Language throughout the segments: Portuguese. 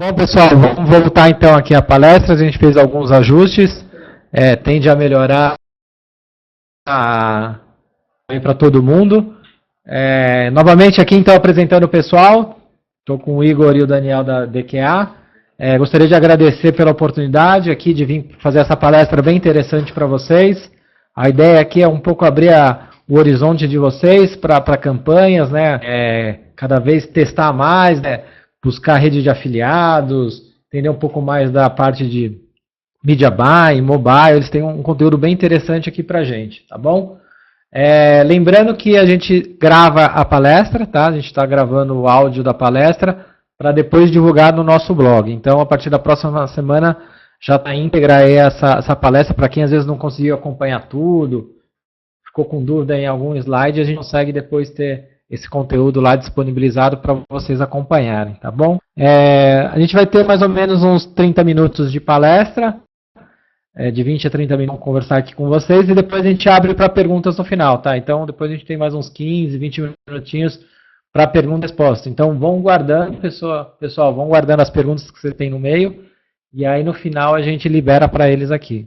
Bom, pessoal, vamos voltar então aqui à palestra. A gente fez alguns ajustes, tende a melhorar para todo mundo. Novamente aqui então apresentando o pessoal, estou com o Igor e o Daniel da DQA. Gostaria de agradecer pela oportunidade aqui de vir fazer essa palestra bem interessante para vocês. A ideia aqui é um pouco abrir o horizonte de vocês para campanhas, né? Cada vez testar mais, né? Buscar rede de afiliados, entender um pouco mais da parte de media buying, mobile. Eles têm um conteúdo bem interessante aqui para a gente, tá bom? Lembrando que a gente grava a palestra, tá? A gente está gravando o áudio da palestra para depois divulgar no nosso blog. Então, a partir da próxima semana, já está íntegra aí essa palestra. Para quem às vezes não conseguiu acompanhar tudo, ficou com dúvida em algum slide, a gente consegue depois ter esse conteúdo lá disponibilizado para vocês acompanharem, tá bom? A gente vai ter mais ou menos uns 30 minutos de palestra, de 20 a 30 minutos, vamos conversar aqui com vocês, e depois a gente abre para perguntas no final, tá? Então, depois a gente tem mais uns 15, 20 minutinhos para pergunta e resposta. Então, vão guardando, pessoal, vão guardando as perguntas que você tem no meio, e aí no final a gente libera para eles aqui.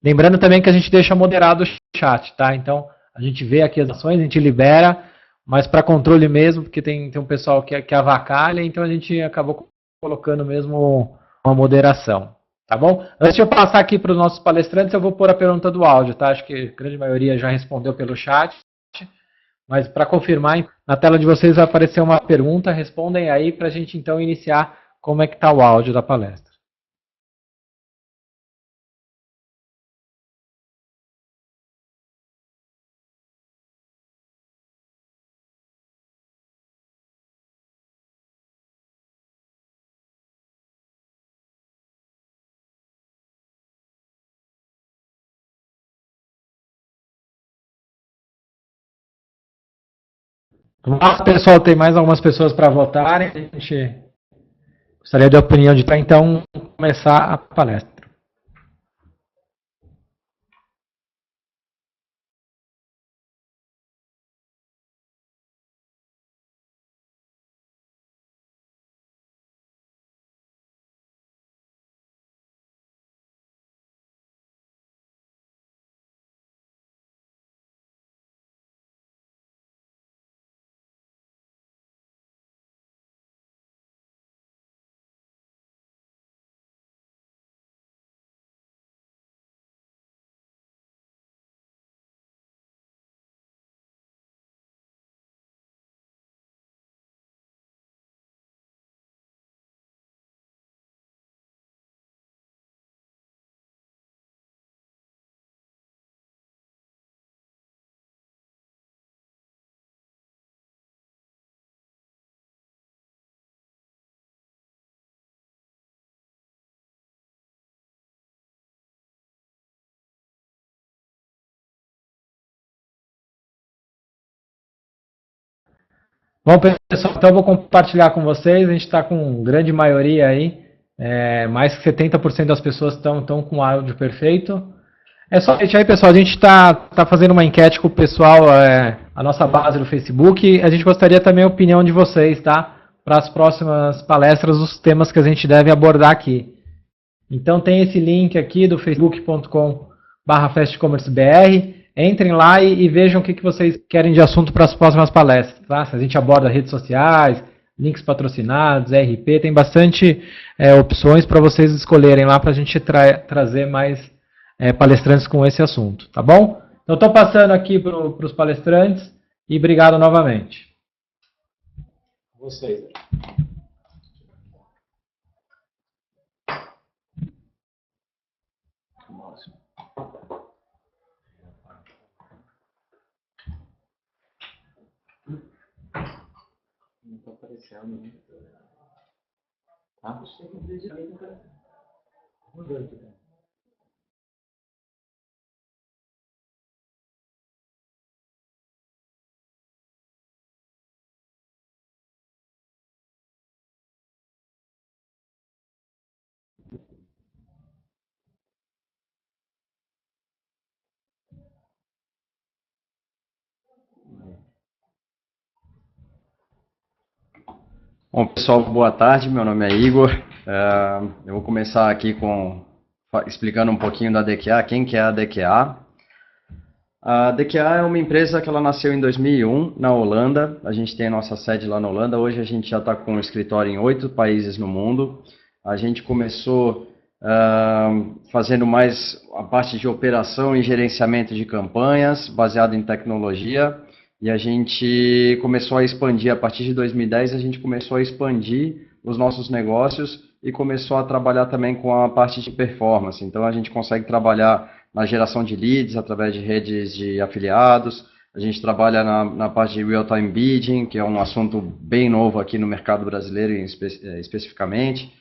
Lembrando também que a gente deixa moderado o chat, tá? Então, a gente vê aqui as ações, a gente libera, mas para controle mesmo, porque tem um pessoal que avacalha, então a gente acabou colocando mesmo uma moderação. Tá bom? Antes de eu passar aqui para os nossos palestrantes, eu vou pôr a pergunta do áudio, tá? Acho que a grande maioria já respondeu pelo chat, mas para confirmar, na tela de vocês vai aparecer uma pergunta, respondem aí para a gente então iniciar como é que está o áudio da palestra. Vamos, pessoal, tem mais algumas pessoas para votarem. A gente gostaria da opinião de então começar a palestra. Bom, pessoal, então eu vou compartilhar com vocês. A gente está com grande maioria aí, mais que 70% das pessoas estão com áudio perfeito. É só gente aí, pessoal. A gente tá fazendo uma enquete com o pessoal, a nossa base do Facebook. A gente gostaria também a opinião de vocês, tá? Para as próximas palestras, os temas que a gente deve abordar aqui. Então tem esse link aqui do facebook.com/fastcommercebr. Entrem lá e vejam o que vocês querem de assunto para as próximas palestras. Tá? Se a gente aborda redes sociais, links patrocinados, RP, tem bastante opções para vocês escolherem lá para a gente trazer mais palestrantes com esse assunto. Tá bom? Então estou passando aqui para os palestrantes e obrigado novamente. Vocês. Não está aparecendo, né? Tá? Bom, pessoal, boa tarde. Meu nome é Igor. Eu vou começar aqui explicando um pouquinho da DQA, quem que é a DQA. A DQA é uma empresa que ela nasceu em 2001 na Holanda. A gente tem a nossa sede lá na Holanda. Hoje a gente já está com um escritório em 8 países no mundo. A gente começou fazendo mais a parte de operação e gerenciamento de campanhas, baseado em tecnologia. E a gente começou a expandir, a partir de 2010, a gente começou a expandir os nossos negócios e começou a trabalhar também com a parte de performance. Então a gente consegue trabalhar na geração de leads através de redes de afiliados. A gente trabalha na parte de real-time bidding, que é um assunto bem novo aqui no mercado brasileiro especificamente.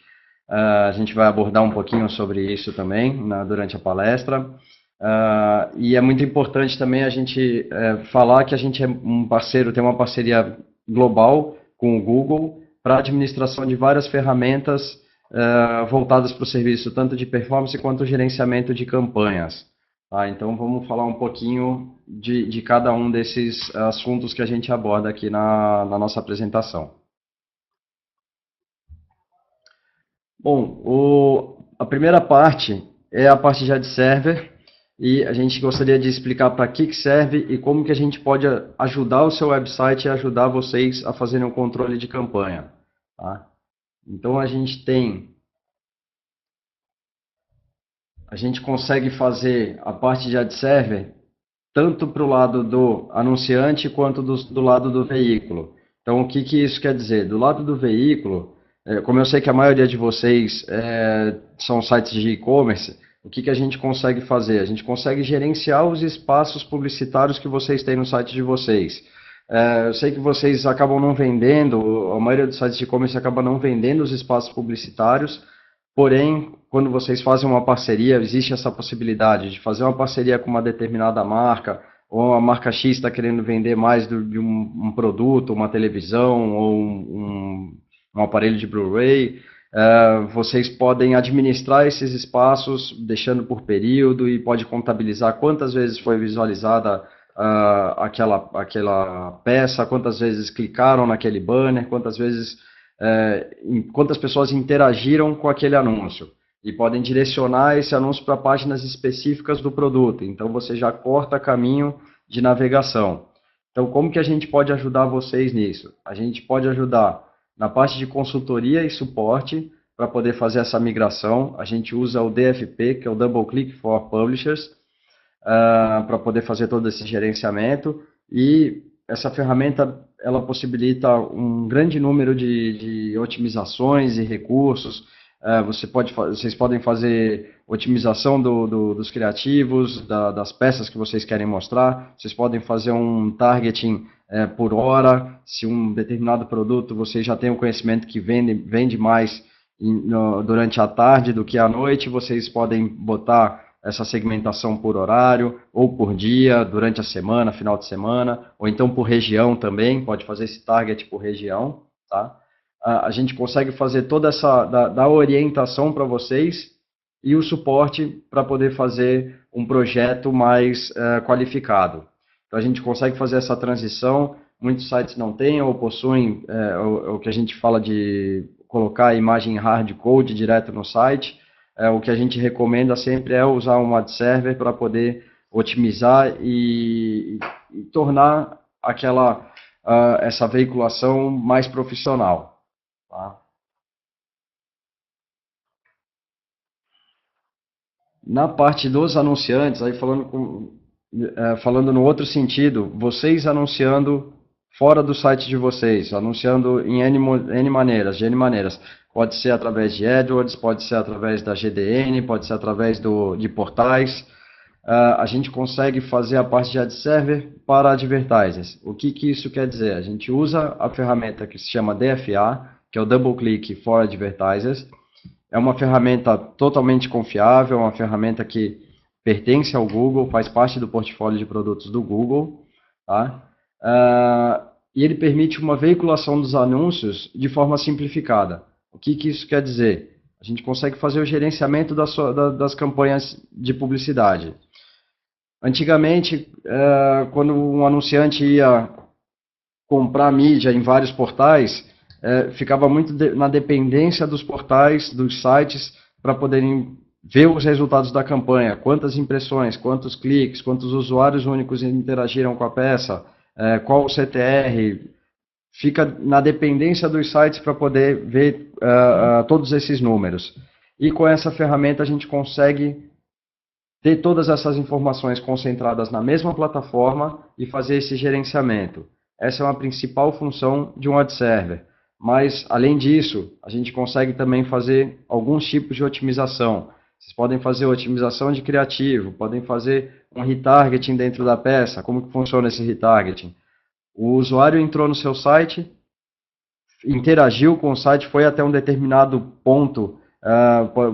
A gente vai abordar um pouquinho sobre isso também durante a palestra. E é muito importante também a gente falar que a gente é um parceiro, tem uma parceria global com o Google para a administração de várias ferramentas voltadas para o serviço tanto de performance quanto gerenciamento de campanhas. Tá? Então vamos falar um pouquinho de cada um desses assuntos que a gente aborda aqui na nossa apresentação. Bom, a primeira parte é a parte de ad server e a gente gostaria de explicar para que serve e como que a gente pode ajudar o seu website e ajudar vocês a fazerem o controle de campanha. Tá? Então a gente consegue fazer a parte de ad server tanto para o lado do anunciante quanto do lado do veículo. Então, o que isso quer dizer? Do lado do veículo, como eu sei que a maioria de vocês são sites de e-commerce, o que a gente consegue fazer? A gente consegue gerenciar os espaços publicitários que vocês têm no site de vocês. Eu sei que vocês acabam não vendendo, a maioria dos sites de e-commerce acaba não vendendo os espaços publicitários, porém, quando vocês fazem uma parceria, existe essa possibilidade de fazer uma parceria com uma determinada marca, ou a marca X está querendo vender mais de um produto, uma televisão ou um aparelho de Blu-ray. Vocês podem administrar esses espaços, deixando por período, e pode contabilizar quantas vezes foi visualizada aquela peça, quantas vezes clicaram naquele banner, quantas pessoas interagiram com aquele anúncio. E podem direcionar esse anúncio para páginas específicas do produto. Então, você já corta caminho de navegação. Então, como que a gente pode ajudar vocês nisso? A gente pode ajudar na parte de consultoria e suporte para poder fazer essa migração. A gente usa o DFP, que é o Double Click for Publishers, para poder fazer todo esse gerenciamento. E essa ferramenta ela possibilita um grande número de otimizações e recursos. Vocês podem fazer otimização dos criativos, das peças que vocês querem mostrar. Vocês podem fazer um targeting por hora. Se um determinado produto vocês já têm o conhecimento que vende mais durante a tarde do que à noite, vocês podem botar essa segmentação por horário, ou por dia, durante a semana, final de semana, ou então por região também, pode fazer esse target por região, tá? A gente consegue fazer toda essa, da orientação para vocês e o suporte para poder fazer um projeto mais qualificado. Então a gente consegue fazer essa transição, muitos sites não têm ou possuem o que a gente fala de colocar a imagem hard code direto no site. O que a gente recomenda sempre é usar um ad server para poder otimizar e tornar essa veiculação mais profissional. Tá? Na parte dos anunciantes, aí falando no outro sentido, vocês anunciando fora do site de vocês, anunciando em N maneiras. Pode ser através de AdWords, pode ser através da GDN, pode ser através de portais. A gente consegue fazer a parte de ad server para advertisers. O que isso quer dizer? A gente usa a ferramenta que se chama DFA, que é o Double Click for Advertisers. É uma ferramenta totalmente confiável, uma ferramenta que pertence ao Google, faz parte do portfólio de produtos do Google. Tá? E ele permite uma veiculação dos anúncios de forma simplificada. O que isso quer dizer? A gente consegue fazer o gerenciamento das campanhas de publicidade. Antigamente, quando um anunciante ia comprar mídia em vários portais, ficava muito na dependência dos portais, dos sites, para poderem ver os resultados da campanha, quantas impressões, quantos cliques, quantos usuários únicos interagiram com a peça, qual o CTR, fica na dependência dos sites para poder ver todos esses números. E com essa ferramenta a gente consegue ter todas essas informações concentradas na mesma plataforma e fazer esse gerenciamento. Essa é uma principal função de um ad server. Mas, além disso, a gente consegue também fazer alguns tipos de otimização. Vocês podem fazer otimização de criativo, podem fazer um retargeting dentro da peça. Como que funciona esse retargeting? O usuário entrou no seu site, interagiu com o site, foi até um determinado ponto,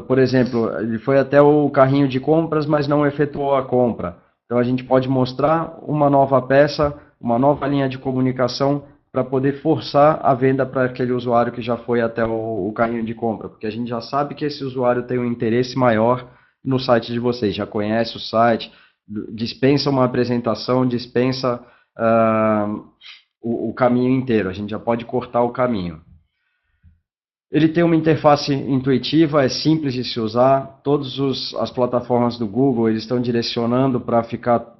por exemplo, ele foi até o carrinho de compras, mas não efetuou a compra. Então a gente pode mostrar uma nova peça, uma nova linha de comunicação para poder forçar a venda para aquele usuário que já foi até o carrinho de compra, porque a gente já sabe que esse usuário tem um interesse maior no site de vocês, já conhece o site, dispensa uma apresentação, dispensa o caminho inteiro, a gente já pode cortar o caminho. Ele tem uma interface intuitiva, é simples de se usar, todas as plataformas do Google eles estão direcionando para ficar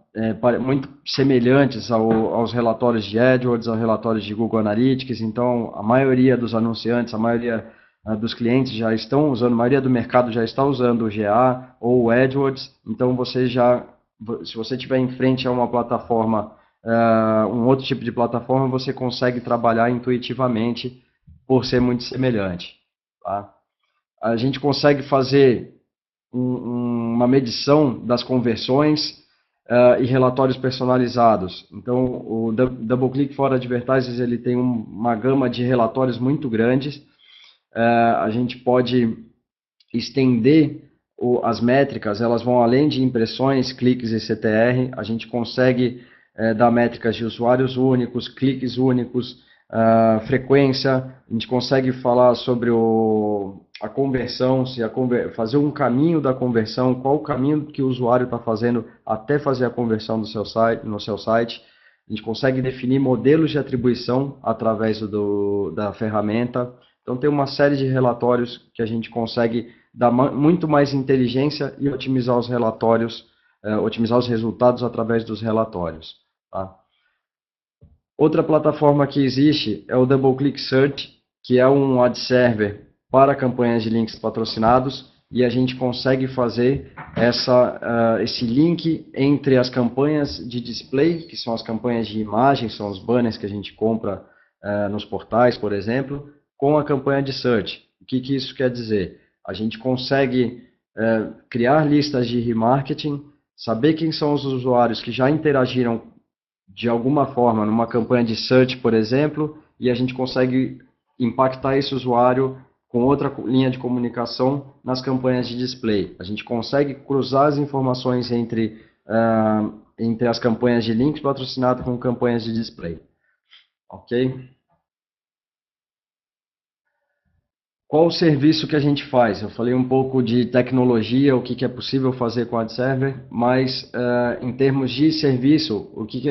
muito semelhantes aos relatórios de AdWords, aos relatórios de Google Analytics, então a maioria dos anunciantes, a maioria dos clientes já estão usando, a maioria do mercado já está usando o GA ou o AdWords, então se você estiver em frente a uma plataforma, um outro tipo de plataforma, você consegue trabalhar intuitivamente por ser muito semelhante. Tá? A gente consegue fazer uma medição das conversões e relatórios personalizados. Então, o DoubleClick for Advertisers ele tem uma gama de relatórios muito grandes. A gente pode estender as métricas, elas vão além de impressões, cliques e CTR. A gente consegue dar métricas de usuários únicos, cliques únicos, frequência, a gente consegue falar sobre a conversão, fazer um caminho da conversão, qual o caminho que o usuário está fazendo até fazer a conversão no seu site. A gente consegue definir modelos de atribuição através da ferramenta. Então tem uma série de relatórios que a gente consegue dar muito mais inteligência e otimizar os relatórios, otimizar os resultados através dos relatórios. Tá? Outra plataforma que existe é o DoubleClick Search, que é um ad server para campanhas de links patrocinados, e a gente consegue fazer esse link entre as campanhas de display, que são as campanhas de imagem, são os banners que a gente compra nos portais, por exemplo, com a campanha de search. O que isso quer dizer? A gente consegue criar listas de remarketing, saber quem são os usuários que já interagiram de alguma forma numa campanha de search, por exemplo, e a gente consegue impactar esse usuário com outra linha de comunicação nas campanhas de display. A gente consegue cruzar as informações entre as campanhas de links patrocinados com campanhas de display. Ok? Qual o serviço que a gente faz? Eu falei um pouco de tecnologia, o que é possível fazer com a ad server, mas em termos de serviço, o que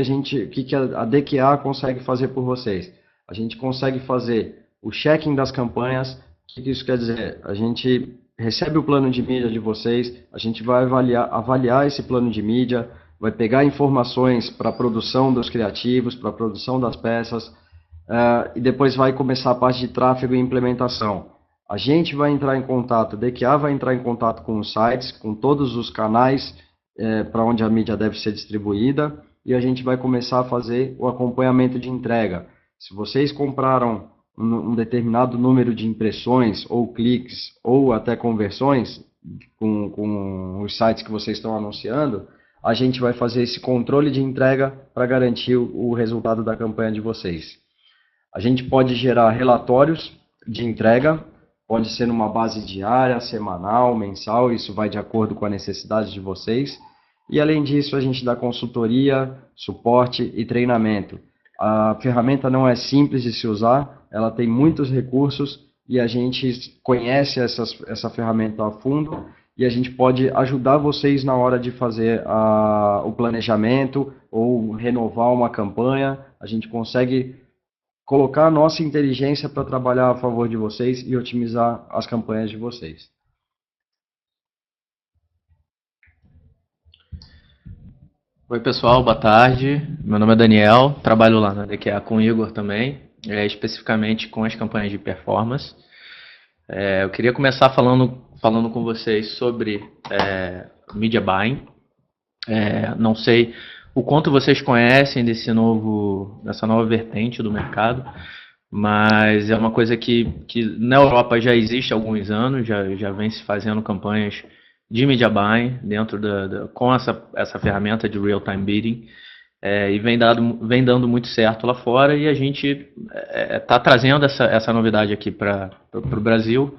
a DQA consegue fazer por vocês? A gente consegue fazer o checking das campanhas. O que isso quer dizer? A gente recebe o plano de mídia de vocês, a gente vai avaliar esse plano de mídia, vai pegar informações para a produção dos criativos, para a produção das peças, e depois vai começar a parte de tráfego e implementação. A gente vai entrar em contato, a DQA vai entrar em contato com os sites, com todos os canais para onde a mídia deve ser distribuída, e a gente vai começar a fazer o acompanhamento de entrega. Se vocês compraram um determinado número de impressões, ou cliques, ou até conversões com os sites que vocês estão anunciando, a gente vai fazer esse controle de entrega para garantir o resultado da campanha de vocês. A gente pode gerar relatórios de entrega, pode ser numa base diária, semanal, mensal, isso vai de acordo com a necessidade de vocês. E além disso, a gente dá consultoria, suporte e treinamento. A ferramenta não é simples de se usar, ela tem muitos recursos e a gente conhece essa ferramenta a fundo e a gente pode ajudar vocês na hora de fazer o planejamento ou renovar uma campanha. A gente consegue colocar a nossa inteligência para trabalhar a favor de vocês e otimizar as campanhas de vocês. Oi pessoal, boa tarde. Meu nome é Daniel, trabalho lá na DQA com o Igor também, especificamente com as campanhas de performance. Eu queria começar falando com vocês sobre Media Buying. Não sei o quanto vocês conhecem dessa nova vertente do mercado, mas é uma coisa que na Europa já existe há alguns anos, já vem se fazendo campanhas de Media Buying dentro com essa ferramenta de Real-Time Bidding, e vem dando muito certo lá fora, e a gente está trazendo essa novidade aqui para o Brasil,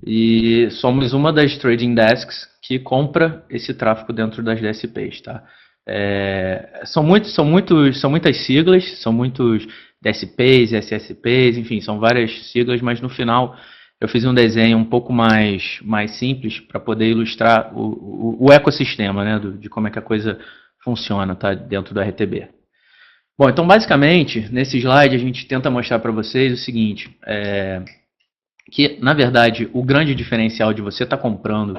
e somos uma das trading desks que compra esse tráfego dentro das DSPs, tá? São muitas siglas, são muitos DSPs, SSPs, enfim, são várias siglas, mas no final eu fiz um desenho um pouco mais simples para poder ilustrar o ecossistema, né, de como é que a coisa funciona, tá, dentro do RTB. Bom, então basicamente, nesse slide a gente tenta mostrar para vocês o seguinte, que na verdade o grande diferencial de você estar comprando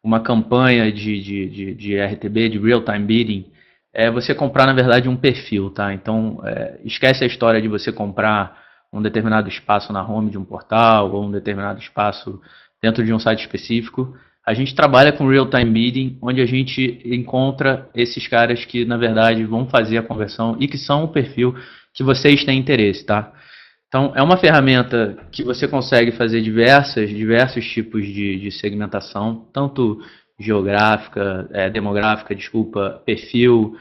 uma campanha de RTB, de Real-Time Bidding, é você comprar, na verdade, um perfil, tá? Então, esquece a história de você comprar um determinado espaço na home de um portal ou um determinado espaço dentro de um site específico. A gente trabalha com Real-Time Bidding, onde a gente encontra esses caras que, na verdade, vão fazer a conversão e que são o perfil que vocês têm interesse, tá? Então, é uma ferramenta que você consegue fazer diversos tipos de segmentação, tanto geográfica, demográfica, perfil,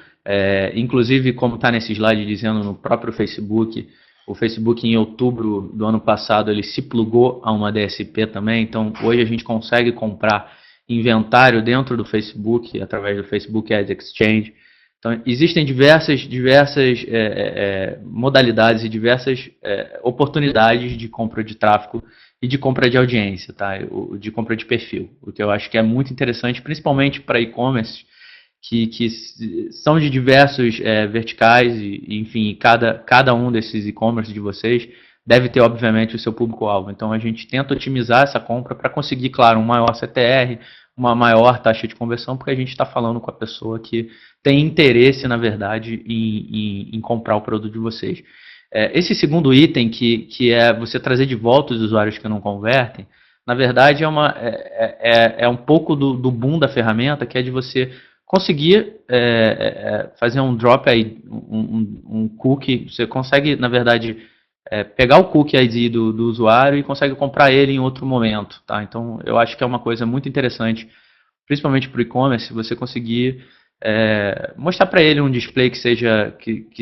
inclusive, como está nesse slide dizendo, no próprio Facebook. O Facebook, em outubro do ano passado, ele se plugou a uma DSP também, então hoje a gente consegue comprar inventário dentro do Facebook, através do Facebook Ads Exchange. Então, existem diversas modalidades e diversas oportunidades de compra de tráfego e de compra de audiência, tá? De compra de perfil, o que eu acho que é muito interessante, principalmente para e-commerce, que são de diversos verticais, e enfim, cada um desses e-commerce de vocês deve ter, obviamente, o seu público-alvo. Então, a gente tenta otimizar essa compra para conseguir, claro, um maior CTR, uma maior taxa de conversão, porque a gente está falando com a pessoa que tem interesse, na verdade, em comprar o produto de vocês. Esse segundo item, que é você trazer de volta os usuários que não convertem, na verdade é um pouco do boom da ferramenta, que é de você conseguir fazer um drop aí, um cookie. Você consegue, na verdade, pegar o cookie ID do usuário e consegue comprar ele em outro momento, tá? Então, eu acho que é uma coisa muito interessante, principalmente para o e-commerce, você conseguir mostrar para ele um display que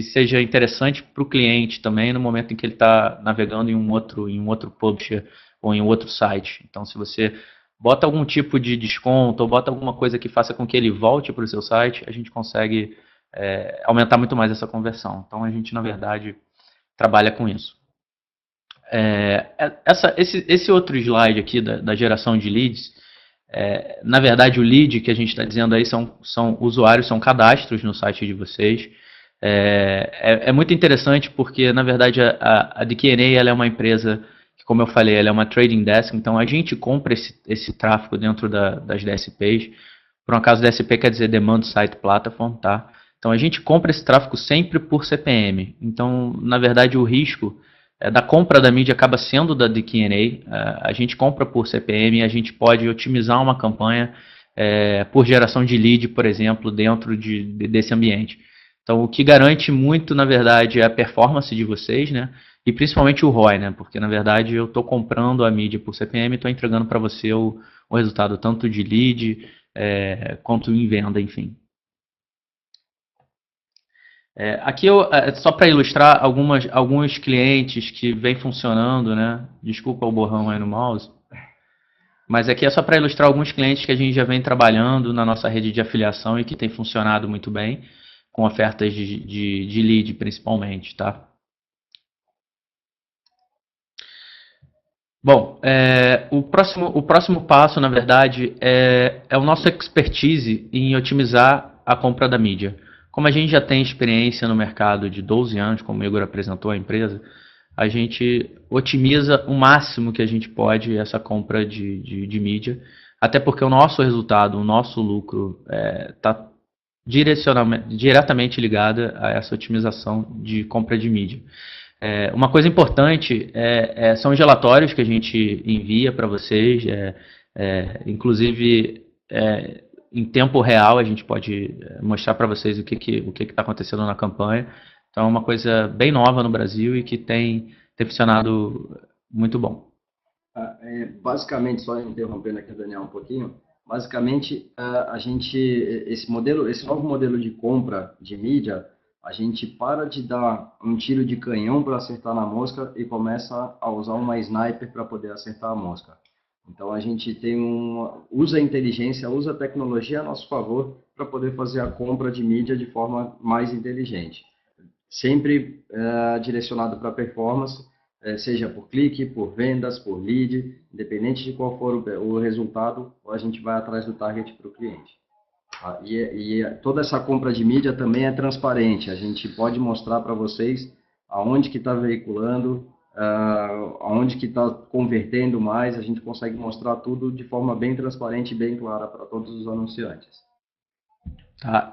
seja interessante para o cliente também no momento em que ele está navegando em um outro publisher ou em um outro site. Então, se você bota algum tipo de desconto ou bota alguma coisa que faça com que ele volte para o seu site, a gente consegue aumentar muito mais essa conversão. Então, a gente, na verdade, trabalha com isso. Esse outro slide aqui da geração de leads, na verdade, o lead que a gente está dizendo aí são usuários, são cadastros no site de vocês. É muito interessante porque, na verdade, a DKNA ela é uma empresa que, como eu falei, ela é uma trading desk, então a gente compra esse tráfego dentro das DSPs. Por um acaso, DSP quer dizer Demand Site Platform, tá? Então a gente compra esse tráfego sempre por CPM. Então, na verdade, o risco da compra da mídia acaba sendo da DKNA. A gente compra por CPM e a gente pode otimizar uma campanha por geração de lead, por exemplo, dentro desse ambiente. Então, o que garante muito, na verdade, é a performance de vocês, né? E principalmente o ROI, né? Porque, na verdade, eu estou comprando a mídia por CPM e estou entregando para você o resultado tanto de lead quanto em venda, enfim. Aqui só para ilustrar alguns clientes que vem funcionando, né? Desculpa o borrão aí no mouse. Mas aqui é só para ilustrar alguns clientes que a gente já vem trabalhando na nossa rede de afiliação e que tem funcionado muito bem, com ofertas de lead principalmente, tá? Bom, o próximo passo, na verdade, é o nosso expertise em otimizar a compra da mídia. Como a gente já tem experiência no mercado de 12 anos, como o Igor apresentou a empresa, a gente otimiza o máximo que a gente pode essa compra de mídia, até porque o nosso resultado, o nosso lucro está diretamente ligada a essa otimização de compra de mídia. Uma coisa importante são os relatórios que a gente envia para vocês, inclusive em tempo real a gente pode mostrar para vocês o que está acontecendo na campanha. Então é uma coisa bem nova no Brasil e que tem funcionado muito bom. Basicamente, só interrompendo aqui o Daniel um pouquinho, basicamente esse novo modelo de compra de mídia, a gente para de dar um tiro de canhão para acertar na mosca e começa a usar uma sniper para poder acertar a mosca. Então a gente usa a inteligência, usa a tecnologia a nosso favor para poder fazer a compra de mídia de forma mais inteligente. Sempre direcionado para performance, seja por clique, por vendas, por lead, independente de qual for o resultado, a gente vai atrás do target para o cliente. E toda essa compra de mídia também é transparente, a gente pode mostrar para vocês aonde que está veiculando, aonde que está convertendo mais, a gente consegue mostrar tudo de forma bem transparente e bem clara para todos os anunciantes. Tá,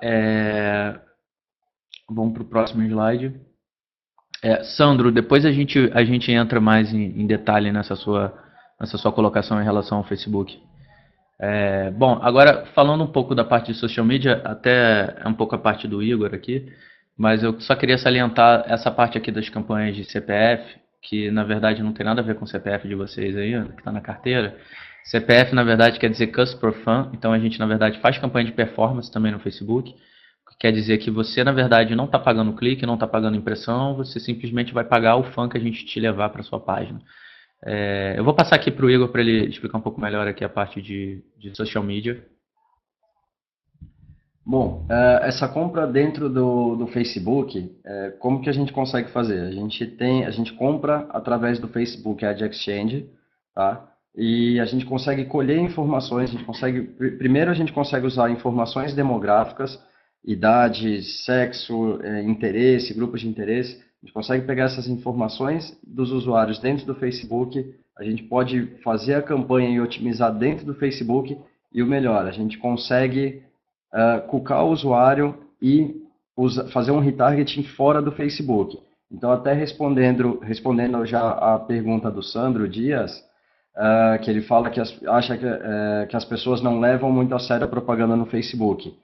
vamos para o próximo slide. Sandro, depois a gente entra mais em detalhe nessa sua colocação em relação ao Facebook. Bom, agora falando um pouco da parte de social media, até é um pouco a parte do Igor aqui, mas eu só queria salientar essa parte aqui das campanhas de CPF, que na verdade não tem nada a ver com o CPF de vocês aí, que está na carteira. CPF na verdade quer dizer Cost Per Fan, então a gente na verdade faz campanha de performance também no Facebook, que quer dizer que você na verdade não está pagando clique, não está pagando impressão, você simplesmente vai pagar o fan que a gente te levar para sua página. Eu vou passar aqui para o Igor para ele explicar um pouco melhor aqui a parte de social media. Bom, essa compra dentro do Facebook, como que a gente consegue fazer? A gente compra através do Facebook Ad Exchange, tá? E a gente consegue colher informações, primeiro a gente consegue usar informações demográficas, idade, sexo, interesse, grupos de interesse. A gente consegue pegar essas informações dos usuários dentro do Facebook, a gente pode fazer a campanha e otimizar dentro do Facebook, e o melhor, a gente consegue cucar o usuário e fazer um retargeting fora do Facebook. Então, até respondendo já a pergunta do Sandro Dias, que ele fala que acha que as pessoas não levam muito a sério a propaganda no Facebook.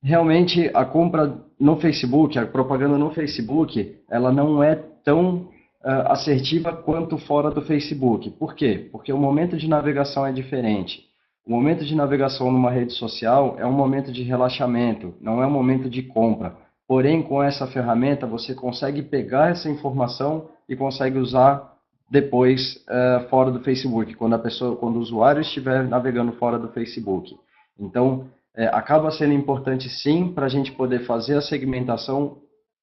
Realmente, a compra no Facebook, a propaganda no Facebook, ela não é tão assertiva quanto fora do Facebook. Por quê? Porque o momento de navegação é diferente. O momento de navegação numa rede social é um momento de relaxamento, não é um momento de compra. Porém, com essa ferramenta, você consegue pegar essa informação e consegue usar depois fora do Facebook, quando o usuário estiver navegando fora do Facebook. Então, acaba sendo importante sim para a gente poder fazer a segmentação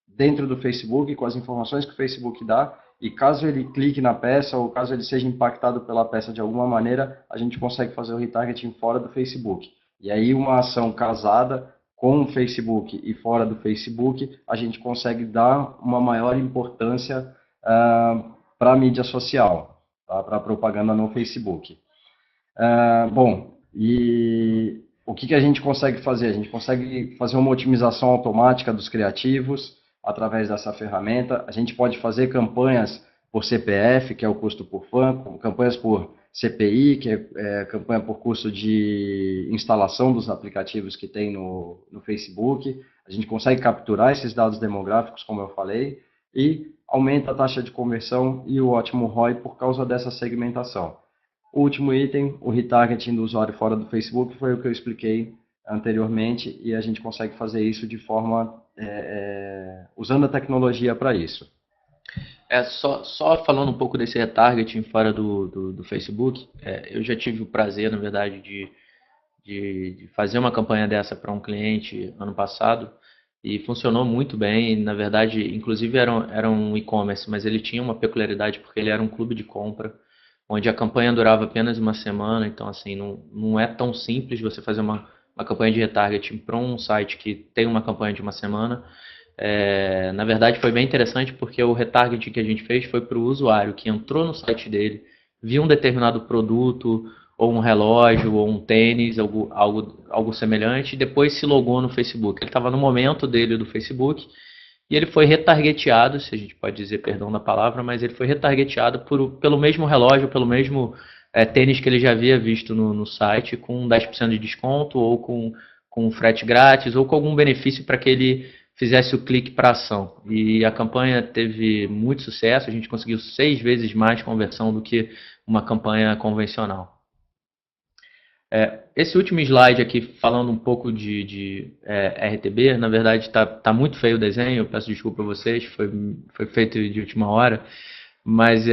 dentro do Facebook, com as informações que o Facebook dá, e caso ele clique na peça ou caso ele seja impactado pela peça de alguma maneira, a gente consegue fazer o retargeting fora do Facebook. E aí uma ação casada com o Facebook e fora do Facebook, a gente consegue dar uma maior importância para a mídia social, tá? Para a propaganda no Facebook. Bom, e o que a gente consegue fazer? A gente consegue fazer uma otimização automática dos criativos através dessa ferramenta. A gente pode fazer campanhas por CPF, que é o custo por fã, campanhas por CPI, que é campanha por custo de instalação dos aplicativos que tem no Facebook. A gente consegue capturar esses dados demográficos, como eu falei, e aumenta a taxa de conversão e o ótimo ROI por causa dessa segmentação. O último item, o retargeting do usuário fora do Facebook, foi o que eu expliquei anteriormente, e a gente consegue fazer isso de forma usando a tecnologia para isso. Só falando um pouco desse retargeting fora do Facebook, eu já tive o prazer, na verdade, de fazer uma campanha dessa para um cliente ano passado, e funcionou muito bem. Na verdade, inclusive era um e-commerce, mas ele tinha uma peculiaridade porque ele era um clube de compra, onde a campanha durava apenas uma semana. Então, assim, não é tão simples você fazer uma campanha de retargeting para um site que tem uma campanha de uma semana. Na verdade, foi bem interessante porque o retargeting que a gente fez foi para o usuário que entrou no site dele, viu um determinado produto, ou um relógio, ou um tênis, algo semelhante, e depois se logou no Facebook. Ele estava no momento dele do Facebook e ele foi retargeteado, se a gente pode dizer, perdão da palavra, mas ele foi retargeteado pelo mesmo relógio, pelo mesmo tênis que ele já havia visto no site, com 10% de desconto, ou com frete grátis, ou com algum benefício para que ele fizesse o clique para ação. E a campanha teve muito sucesso, a gente conseguiu 6 vezes mais conversão do que uma campanha convencional. Esse último slide aqui, falando um pouco de RTB, na verdade está muito feio o desenho, eu peço desculpa a vocês, foi feito de última hora, mas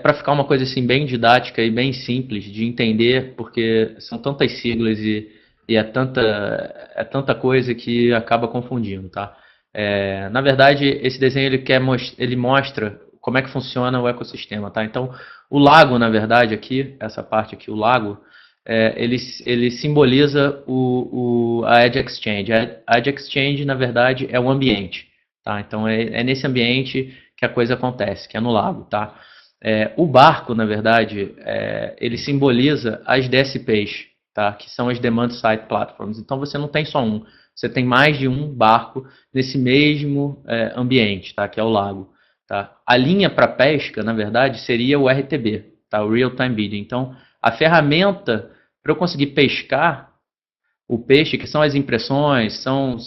para ficar uma coisa assim bem didática e bem simples de entender, porque são tantas siglas e é tanta coisa que acaba confundindo, tá? Na verdade, esse desenho ele mostra como é que funciona o ecossistema, tá? Então, o lago, na verdade, aqui, essa parte aqui, o lago, ele simboliza a Edge Exchange. A Edge Exchange, na verdade, é um ambiente, tá? Então, é nesse ambiente que a coisa acontece, que é no lago, tá? O barco, na verdade, ele simboliza as DSPs, tá? Que são as Demand Side Platforms. Então, você não tem só um, você tem mais de um barco nesse mesmo ambiente, tá? Que é o lago, tá? A linha para pesca, na verdade, seria o RTB, tá? O Real Time Bidding. Então, a ferramenta para eu conseguir pescar o peixe, que são as impressões, são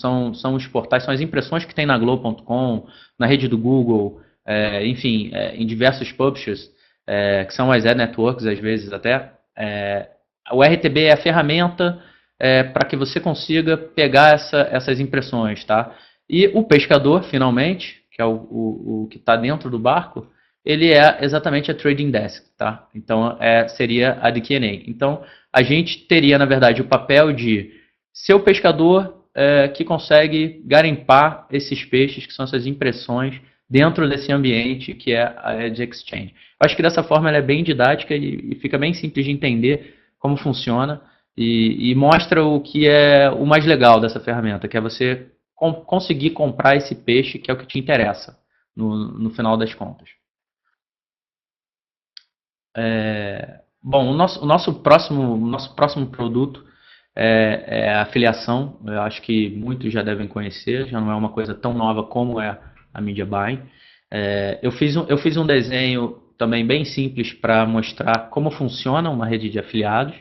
os portais, são as impressões que tem na Globo.com, na rede do Google, enfim, em diversos publishers, que são as ad networks, às vezes até. O RTB é a ferramenta para que você consiga pegar essas impressões, tá? E o pescador, finalmente, que é o que está dentro do barco, ele é exatamente a Trading Desk, tá? Então, seria a DKNA. Então, a gente teria, na verdade, o papel de ser o pescador que consegue garimpar esses peixes, que são essas impressões, dentro desse ambiente que é a Edge Exchange. Eu acho que dessa forma ela é bem didática e fica bem simples de entender como funciona e mostra o que é o mais legal dessa ferramenta, que é você conseguir comprar esse peixe que é o que te interessa no final das contas. Bom, o nosso próximo produto é a afiliação. Eu acho que muitos já devem conhecer, já não é uma coisa tão nova como é a Media Buying. Eu fiz um desenho também bem simples para mostrar como funciona uma rede de afiliados.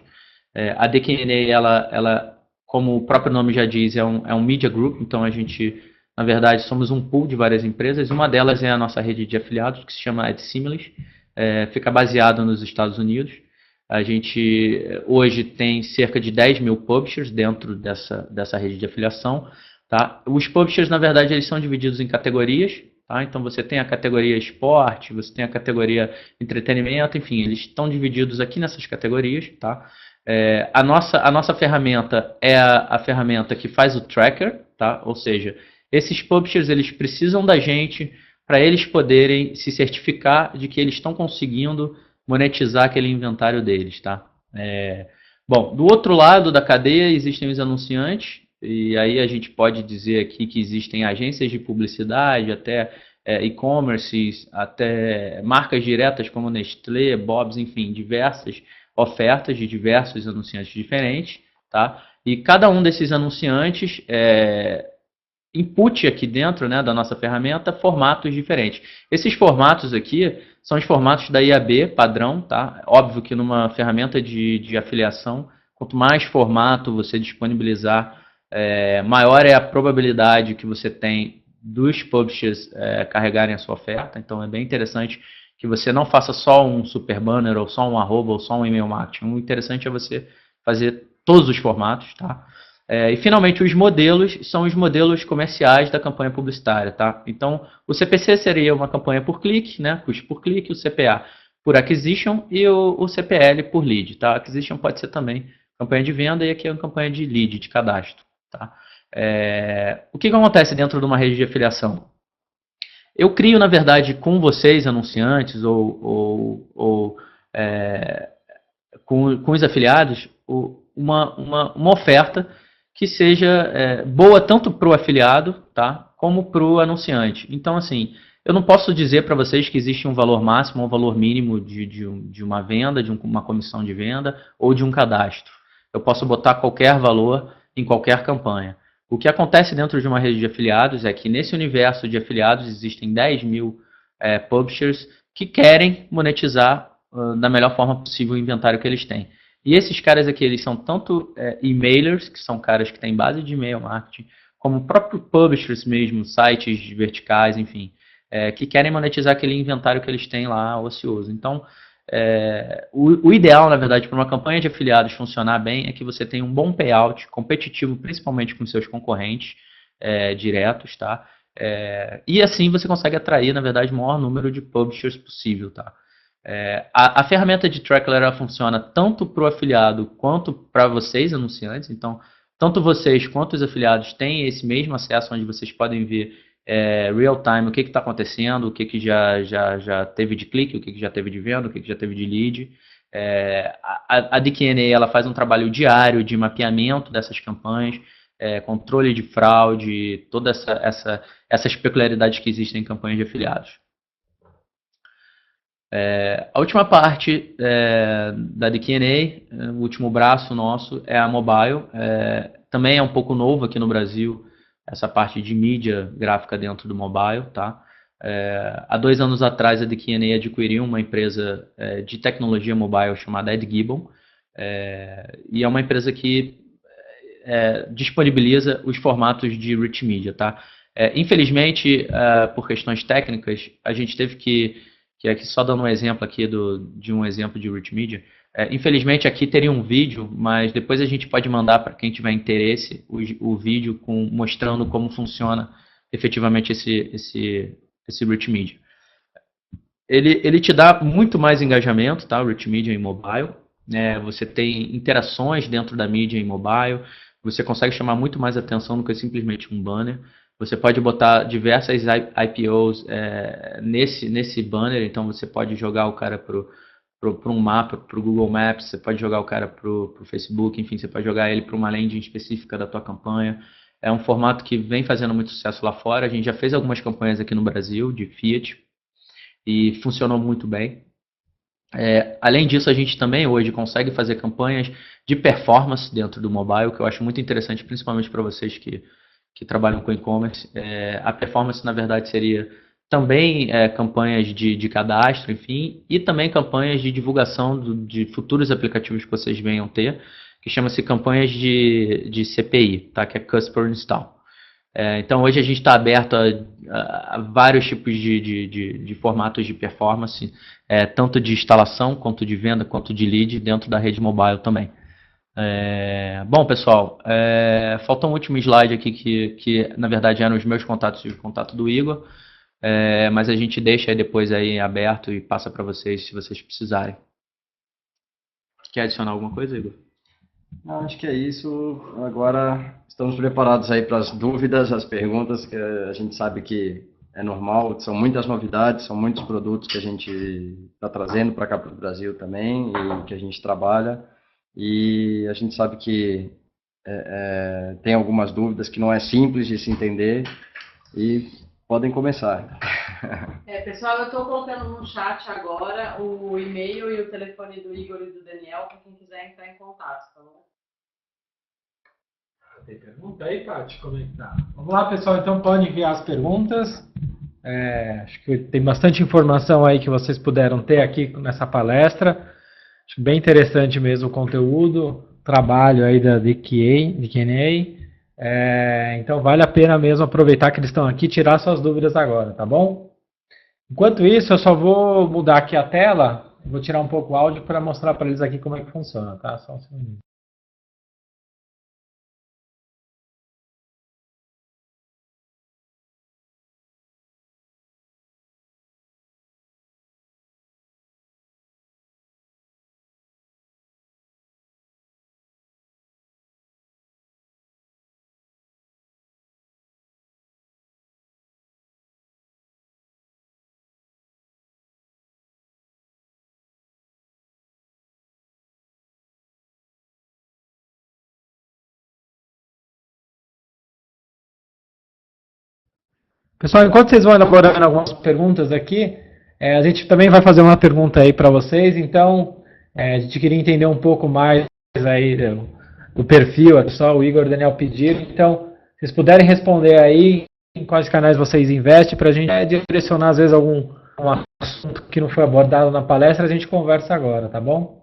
A DKNA, ela, como o próprio nome já diz, é um media group, então a gente, na verdade, somos um pool de várias empresas. Uma delas é a nossa rede de afiliados, que se chama AdSimiles. Fica baseado nos Estados Unidos. A gente hoje tem cerca de 10 mil publishers dentro dessa rede de afiliação. Tá? Os publishers, na verdade, eles são divididos em categorias. Tá? Então você tem a categoria esporte, você tem a categoria entretenimento, enfim, eles estão divididos aqui nessas categorias. Tá? A nossa ferramenta é a ferramenta que faz o tracker, tá? Ou seja, esses publishers eles precisam da gente para eles poderem se certificar de que eles estão conseguindo monetizar aquele inventário deles, tá? Bom, do outro lado da cadeia existem os anunciantes, e aí a gente pode dizer aqui que existem agências de publicidade, até e-commerces, até marcas diretas como Nestlé, Bob's, enfim, diversas ofertas de diversos anunciantes diferentes, tá? E cada um desses anunciantes input aqui dentro, né, da nossa ferramenta formatos diferentes. Esses formatos aqui são os formatos da IAB padrão, tá? Óbvio que numa ferramenta de afiliação, quanto mais formato você disponibilizar, maior é a probabilidade que você tem dos publishers carregarem a sua oferta. Então é bem interessante que você não faça só um super banner, ou só um arroba, ou só um e-mail marketing. O interessante é você fazer todos os formatos, tá? E finalmente os modelos são os modelos comerciais da campanha publicitária, tá? Então o CPC seria uma campanha por clique, né? Custo por clique, o CPA por acquisition e o CPL por lead, tá? Acquisition pode ser também campanha de venda e aqui é uma campanha de lead, de cadastro, tá? O que acontece dentro de uma rede de afiliação? Eu crio, na verdade, com vocês, anunciantes, ou com os afiliados, uma oferta que seja boa tanto para o afiliado, tá, como para o anunciante. Então, assim, eu não posso dizer para vocês que existe um valor máximo ou um valor mínimo de uma venda, uma comissão de venda ou de um cadastro. Eu posso botar qualquer valor em qualquer campanha. O que acontece dentro de uma rede de afiliados é que nesse universo de afiliados existem 10 mil publishers que querem monetizar da melhor forma possível o inventário que eles têm. E esses caras aqui, eles são tanto e-mailers, que são caras que têm base de e-mail marketing, como próprios publishers mesmo, sites verticais, enfim, que querem monetizar aquele inventário que eles têm lá ocioso. Então, o ideal, na verdade, para uma campanha de afiliados funcionar bem é que você tenha um bom payout, competitivo principalmente com seus concorrentes diretos, tá? E assim você consegue atrair, na verdade, o maior número de publishers possível, tá? A ferramenta de Trackler ela funciona tanto para o afiliado quanto para vocês, anunciantes. Então, tanto vocês quanto os afiliados têm esse mesmo acesso, onde vocês podem ver real time o que está acontecendo, o que já teve de clique, o que já teve de venda, o que já teve de lead. A DKNA ela faz um trabalho diário de mapeamento dessas campanhas, controle de fraude, todas essas peculiaridades que existem em campanhas de afiliados. A última parte da DKNA, o último braço nosso, é a mobile. Também é um pouco novo aqui no Brasil, essa parte de mídia gráfica dentro do mobile. Tá? Há 2 anos atrás, a DKNA adquiriu uma empresa de tecnologia mobile chamada AdGibbon, e é uma empresa que disponibiliza os formatos de rich media. Tá? Infelizmente, por questões técnicas, a gente teve que aqui só dando um exemplo aqui de um exemplo de rich media, infelizmente aqui teria um vídeo, mas depois a gente pode mandar para quem tiver interesse o vídeo mostrando como funciona efetivamente esse rich media. Ele te dá muito mais engajamento, tá? O rich media em mobile. Você tem interações dentro da mídia em mobile, você consegue chamar muito mais atenção do que simplesmente um banner. Você pode botar diversas IPOs nesse banner, então você pode jogar o cara para um mapa, para o Google Maps, você pode jogar o cara para o Facebook, enfim, você pode jogar ele para uma landing específica da tua campanha. É um formato que vem fazendo muito sucesso lá fora. A gente já fez algumas campanhas aqui no Brasil de Fiat e funcionou muito bem. Além disso, a gente também hoje consegue fazer campanhas de performance dentro do mobile, que eu acho muito interessante, principalmente para vocês que trabalham com e-commerce. A performance, na verdade, seria também campanhas de cadastro, enfim, e também campanhas de divulgação de futuros aplicativos que vocês venham ter, que chama-se campanhas de CPI, tá? Que é Customer Install. Então hoje a gente está aberto a vários tipos de formatos de performance, tanto de instalação, quanto de venda, quanto de lead dentro da rede mobile também. Bom, pessoal, falta um último slide aqui que na verdade eram os meus contatos e o contato do Igor, mas a gente deixa aí depois aí aberto e passa para vocês se vocês precisarem. Quer adicionar alguma coisa, Igor? Não, acho que é isso. Agora estamos preparados aí para as dúvidas, as perguntas, que a gente sabe que é normal, são muitas novidades, são muitos produtos que a gente está trazendo para cá para o Brasil também e que a gente trabalha. E a gente sabe que tem algumas dúvidas que não é simples de se entender e podem começar. Pessoal, eu estou colocando no chat agora o e-mail e o telefone do Igor e do Daniel para quem quiser entrar em contato, tá bom? Tem pergunta aí, Paty? Como é que tá? Vamos lá, pessoal, então pode enviar as perguntas. Acho que tem bastante informação aí que vocês puderam ter aqui nessa palestra. Acho bem interessante mesmo o conteúdo, trabalho aí da DKNA. Então vale a pena mesmo aproveitar que eles estão aqui e tirar suas dúvidas agora, tá bom? Enquanto isso, eu só vou mudar aqui a tela, vou tirar um pouco o áudio para mostrar para eles aqui como é que funciona, tá? Só um segundo. Pessoal, enquanto vocês vão elaborando algumas perguntas aqui, a gente também vai fazer uma pergunta aí para vocês. Então, a gente queria entender um pouco mais aí do perfil, aqui só o Igor e o Daniel pediram. Então, se vocês puderem responder aí em quais canais vocês investem, para a gente direcionar, às vezes, algum assunto que não foi abordado na palestra, a gente conversa agora, tá bom?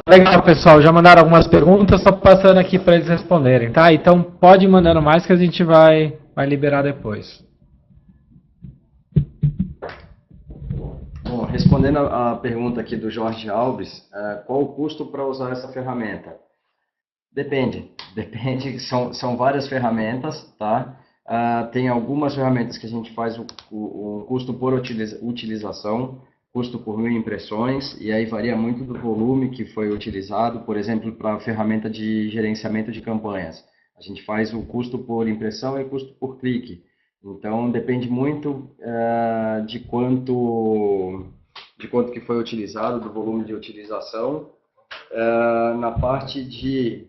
Legal, pessoal. Já mandaram algumas perguntas, só passando aqui para eles responderem, tá? Então pode ir mandando mais que a gente vai liberar depois. Bom, respondendo a pergunta aqui do Jorge Alves, qual o custo para usar essa ferramenta? Depende, são várias ferramentas, tá? Tem algumas ferramentas que a gente faz o custo por utilização, custo por 1000 impressões, e aí varia muito do volume que foi utilizado. Por exemplo, para a ferramenta de gerenciamento de campanhas, a gente faz o custo por impressão e custo por clique. Então, depende muito de quanto que foi utilizado, do volume de utilização. Na parte de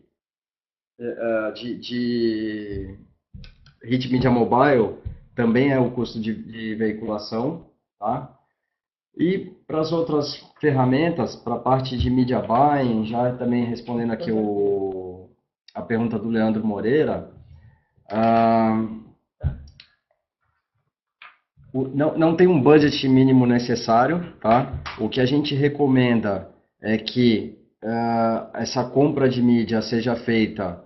Hit Media Mobile, também é o custo de veiculação, tá? E para as outras ferramentas, para a parte de Media Buying, já também respondendo aqui a pergunta do Leandro Moreira, não tem um budget mínimo necessário, tá? O que a gente recomenda é que essa compra de mídia seja feita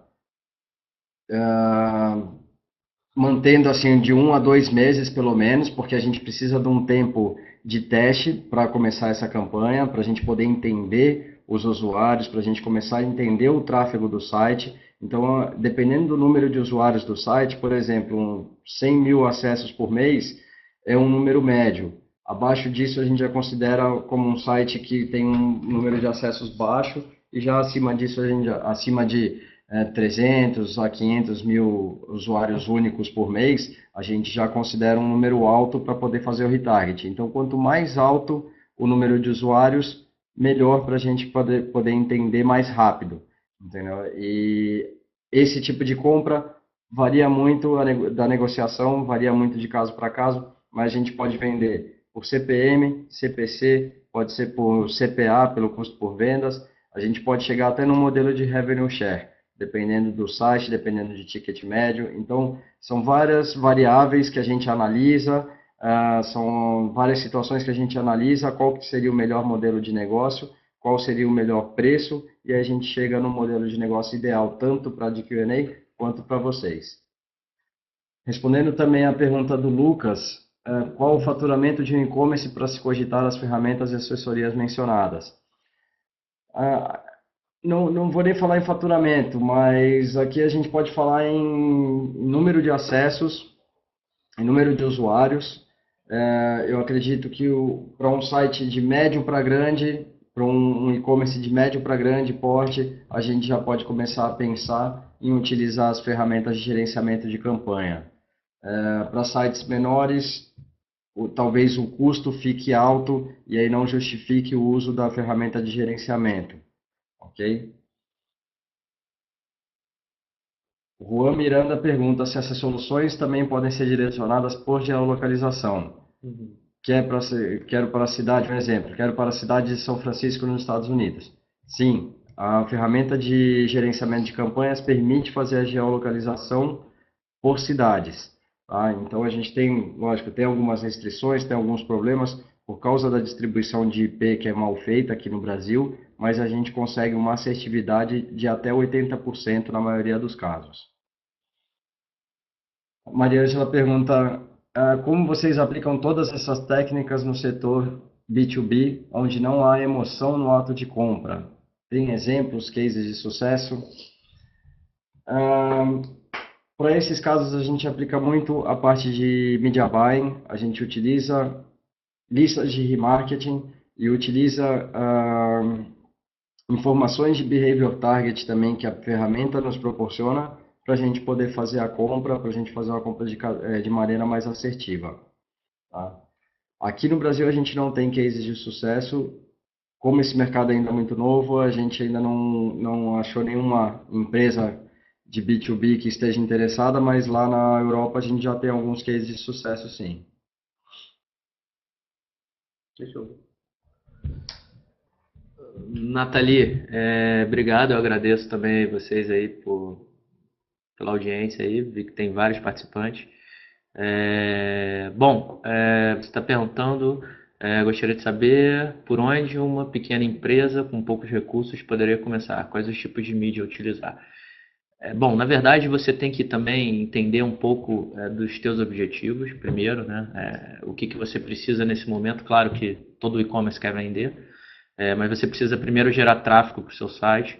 mantendo assim de 1 a 2 meses pelo menos, porque a gente precisa de um tempo de teste para começar essa campanha, para a gente poder entender os usuários, para a gente começar a entender o tráfego do site. Então, dependendo do número de usuários do site, por exemplo, 100 mil acessos por mês é um número médio. Abaixo disso, a gente já considera como um site que tem um número de acessos baixo, e já acima disso, acima de 300 a 500 mil usuários únicos por mês, a gente já considera um número alto para poder fazer o retarget. Então, quanto mais alto o número de usuários, melhor para a gente poder entender mais rápido, entendeu? E esse tipo de compra varia muito da negociação, varia muito de caso para caso, mas a gente pode vender por CPM, CPC, pode ser por CPA, pelo custo por vendas, a gente pode chegar até no modelo de revenue share, dependendo do site, dependendo de ticket médio. Então, são várias variáveis que a gente analisa, são várias situações que a gente analisa, qual que seria o melhor modelo de negócio, qual seria o melhor preço, e aí a gente chega no modelo de negócio ideal, tanto para a Q&A quanto para vocês. Respondendo também a pergunta do Lucas, qual o faturamento de um e-commerce para se cogitar as ferramentas e assessorias mencionadas? Não vou nem falar em faturamento, mas aqui a gente pode falar em número de acessos em número de usuários, eu acredito que para um site de médio para grande, para um e-commerce de médio para grande porte, a gente já pode começar a pensar em utilizar as ferramentas de gerenciamento de campanha. Para sites menores, talvez o custo fique alto e aí não justifique o uso da ferramenta de gerenciamento, ok? O Juan Miranda pergunta se essas soluções também podem ser direcionadas por geolocalização. Quero para a cidade, um exemplo, quero para a cidade de São Francisco, nos Estados Unidos. Sim, a ferramenta de gerenciamento de campanhas permite fazer a geolocalização por cidades. Tá? Então a gente tem, lógico, tem algumas restrições, tem alguns problemas por causa da distribuição de IP que é mal feita aqui no Brasil, mas a gente consegue uma assertividade de até 80% na maioria dos casos. Maria Ângela pergunta, como vocês aplicam todas essas técnicas no setor B2B, onde não há emoção no ato de compra? Tem exemplos, cases de sucesso? Para esses casos, a gente aplica muito a parte de media buying, a gente utiliza listas de remarketing e utiliza informações de behavior target também que a ferramenta nos proporciona para a gente poder fazer a compra, para a gente fazer uma compra de maneira mais assertiva. Tá? Aqui no Brasil a gente não tem cases de sucesso, como esse mercado ainda é muito novo, a gente ainda não achou nenhuma empresa de B2B que esteja interessada, mas lá na Europa a gente já tem alguns cases de sucesso, sim. Deixa eu ver. Nathalie, obrigado, eu agradeço também vocês aí pela audiência aí, vi que tem vários participantes. Você está perguntando, gostaria de saber por onde uma pequena empresa com poucos recursos poderia começar, quais os tipos de mídia utilizar. Na verdade, você tem que também entender um pouco dos teus objetivos primeiro, né? O que você precisa nesse momento. Claro que todo e-commerce quer vender, mas você precisa primeiro gerar tráfego para o seu site.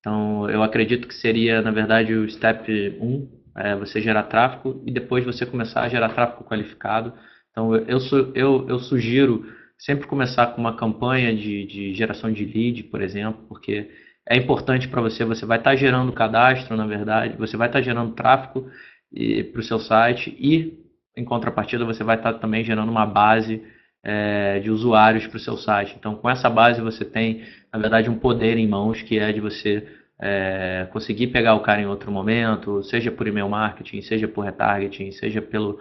Então, eu acredito que seria, na verdade, o step 1, você gerar tráfego e depois você começar a gerar tráfego qualificado. Então, eu sugiro sempre começar com uma campanha de geração de lead, por exemplo, porque é importante para você vai estar gerando cadastro, na verdade, você vai estar gerando tráfego para o seu site e, em contrapartida, você vai estar também gerando uma base de usuários para o seu site. Então, com essa base você tem, na verdade, um poder em mãos que é de você conseguir pegar o cara em outro momento, seja por e-mail marketing, seja por retargeting, seja pelo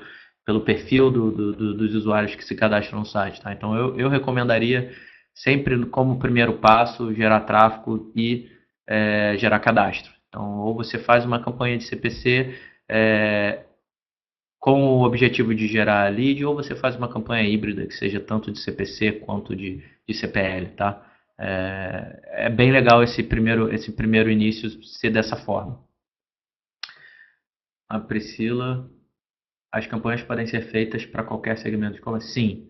perfil dos usuários que se cadastram no site. Tá? Então, eu recomendaria sempre como primeiro passo gerar tráfego e gerar cadastro. Então, ou você faz uma campanha de CPC com o objetivo de gerar lead, ou você faz uma campanha híbrida, que seja tanto de CPC quanto de CPL, tá? É bem legal esse primeiro início ser dessa forma. A Priscila, as campanhas podem ser feitas para qualquer segmento de e-commerce? Sim,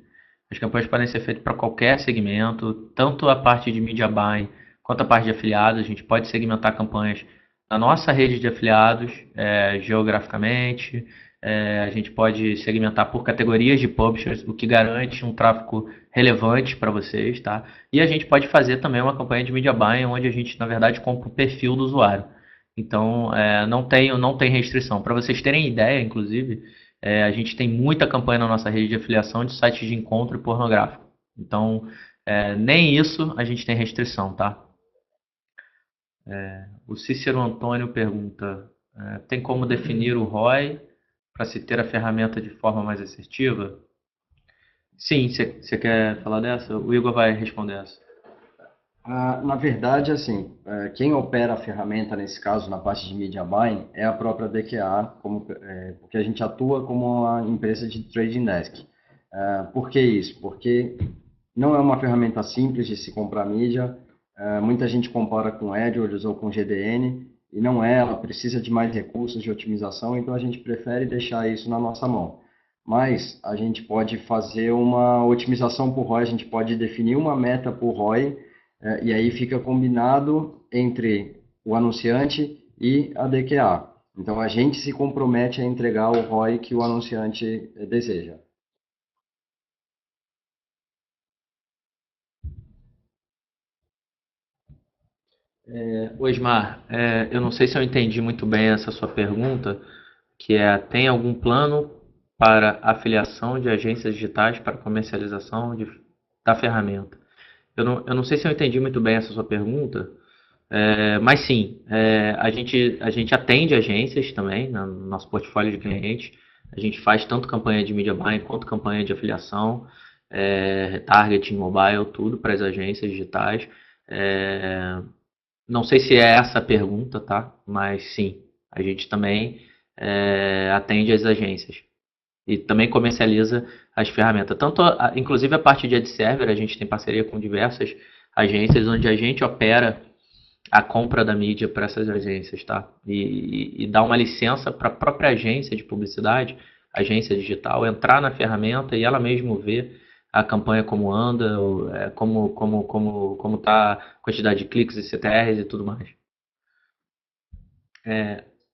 as campanhas podem ser feitas para qualquer segmento, tanto a parte de media buying quanto a parte de afiliados. A gente pode segmentar campanhas na nossa rede de afiliados geograficamente. A gente pode segmentar por categorias de publishers, o que garante um tráfego relevante para vocês, tá? E a gente pode fazer também uma campanha de media buying, onde a gente, na verdade, compra o perfil do usuário. Então, não tem restrição. Para vocês terem ideia, inclusive, a gente tem muita campanha na nossa rede de afiliação de sites de encontro e pornográfico. Então, nem isso a gente tem restrição, tá? O Cícero Antônio pergunta, tem como definir o ROI para se ter a ferramenta de forma mais assertiva? Sim, você quer falar dessa? O Igor vai responder essa. Na verdade, assim, quem opera a ferramenta, nesse caso, na parte de media buying, é a própria DQA, porque a gente atua como uma empresa de trading desk. Por que isso? Porque não é uma ferramenta simples de se comprar mídia, muita gente compara com AdWords ou com GDN, e não é, ela precisa de mais recursos de otimização, então a gente prefere deixar isso na nossa mão. Mas a gente pode fazer uma otimização por ROI, a gente pode definir uma meta por ROI, e aí fica combinado entre o anunciante e a DQA. Então, a gente se compromete a entregar o ROI que o anunciante deseja. Osmar, eu não sei se eu entendi muito bem essa sua pergunta, que é, tem algum plano para afiliação de agências digitais para comercialização da ferramenta? Eu não sei se eu entendi muito bem essa sua pergunta, mas sim, a gente atende agências também no nosso portfólio de clientes. A gente faz tanto campanha de media buying quanto campanha de afiliação, retargeting mobile, tudo para as agências digitais. É, não sei se é essa a pergunta, tá? Mas sim, a gente também atende as agências e também comercializa as ferramentas. Tanto, inclusive a parte de ad server, a gente tem parceria com diversas agências onde a gente opera a compra da mídia para essas agências, tá? E dá uma licença para a própria agência de publicidade, agência digital, entrar na ferramenta e ela mesmo ver a campanha como anda, como tá a quantidade de cliques e CTRs e tudo mais.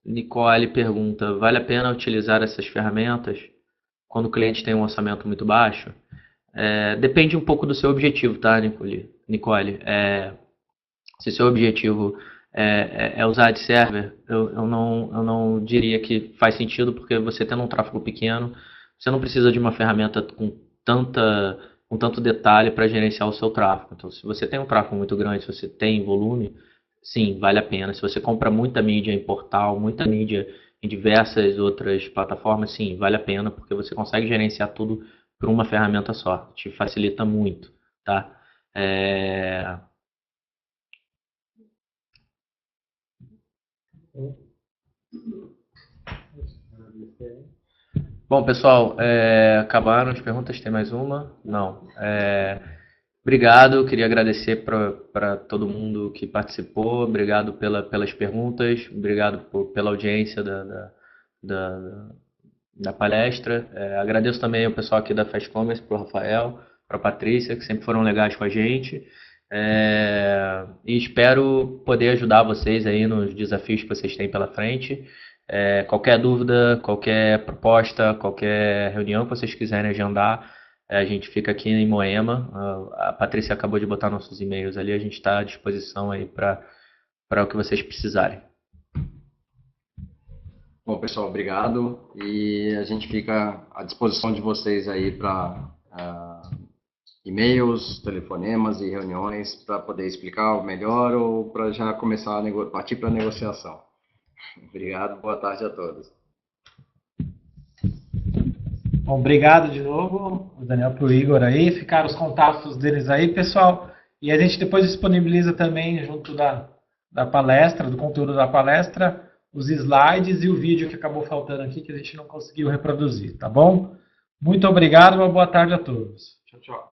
Nicole pergunta, vale a pena utilizar essas ferramentas quando o cliente tem um orçamento muito baixo? Depende um pouco do seu objetivo, tá, Nicole? Se seu objetivo é usar ad server, eu não diria que faz sentido, porque você tendo um tráfego pequeno, você não precisa de uma ferramenta com tanto detalhe para gerenciar o seu tráfego. Então, se você tem um tráfego muito grande, se você tem volume, sim, vale a pena. Se você compra muita mídia em portal, muita mídia em diversas outras plataformas, sim, vale a pena, porque você consegue gerenciar tudo por uma ferramenta só. Te facilita muito, tá? Bom, pessoal, acabaram as perguntas. Tem mais uma? Não. Obrigado, queria agradecer para todo mundo que participou. Obrigado pelas perguntas, obrigado pela audiência da, da palestra. Agradeço também ao pessoal aqui da Fast Commerce, para o Rafael, para a Patrícia, que sempre foram legais com a gente. E espero poder ajudar vocês aí nos desafios que vocês têm pela frente. Qualquer dúvida, qualquer proposta, qualquer reunião que vocês quiserem agendar, a gente fica aqui em Moema. A Patrícia acabou de botar nossos e-mails ali, a gente está à disposição aí para o que vocês precisarem. Bom, pessoal, obrigado. E a gente fica à disposição de vocês aí para e-mails, telefonemas e reuniões para poder explicar melhor ou para já começar a partir para a negociação. Obrigado, boa tarde a todos. Bom, obrigado de novo, o Daniel, para o Igor aí. Ficaram os contatos deles aí, pessoal. E a gente depois disponibiliza também, junto da palestra, do conteúdo da palestra, os slides e o vídeo que acabou faltando aqui, que a gente não conseguiu reproduzir, tá bom? Muito obrigado, uma boa tarde a todos. Tchau, tchau.